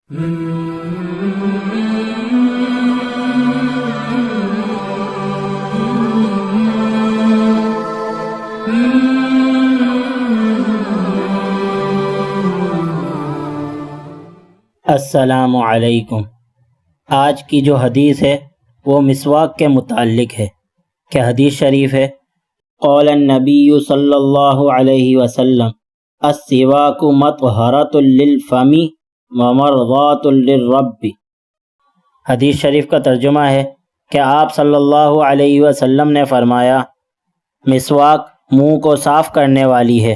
السلام علیکم۔ آج کی جو حدیث ہے وہ مسواک کے متعلق ہے کہ حدیث شریف ہے قال النبی صلی اللہ علیہ وسلم السواک مطہرۃ للفم ومرضاۃ للرب۔ حدیث شریف کا ترجمہ ہے کہ آپ صلی اللہ علیہ وسلم نے فرمایا مسواک منہ کو صاف کرنے والی ہے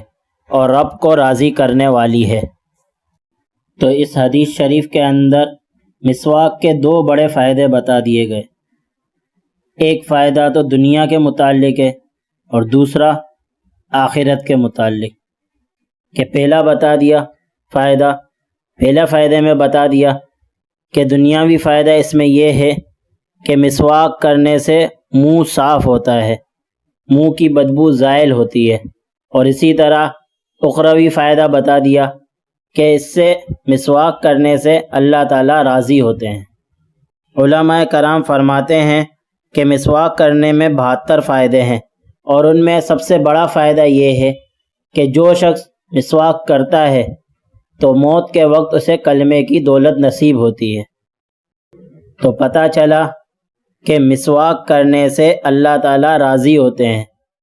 اور رب کو راضی کرنے والی ہے۔ تو اس حدیث شریف کے اندر مسواک کے دو بڑے فائدے بتا دیے گئے۔ ایک فائدہ تو دنیا کے متعلق ہے اور دوسرا آخرت کے متعلق۔ کہ پہلا بتا دیا فائدہ، پہلا فائدے میں بتا دیا کہ دنیاوی فائدہ اس میں یہ ہے کہ مسواک کرنے سے منہ صاف ہوتا ہے، منہ کی بدبو زائل ہوتی ہے، اور اسی طرح اخروی فائدہ بتا دیا کہ اس سے مسواک کرنے سے اللہ تعالیٰ راضی ہوتے ہیں۔ علماء کرام فرماتے ہیں کہ مسواک کرنے میں 72 فائدے ہیں، اور ان میں سب سے بڑا فائدہ یہ ہے کہ جو شخص مسواک کرتا ہے تو موت کے وقت اسے کلمے کی دولت نصیب ہوتی ہے۔ تو پتہ چلا کہ مسواک کرنے سے اللہ تعالیٰ راضی ہوتے ہیں،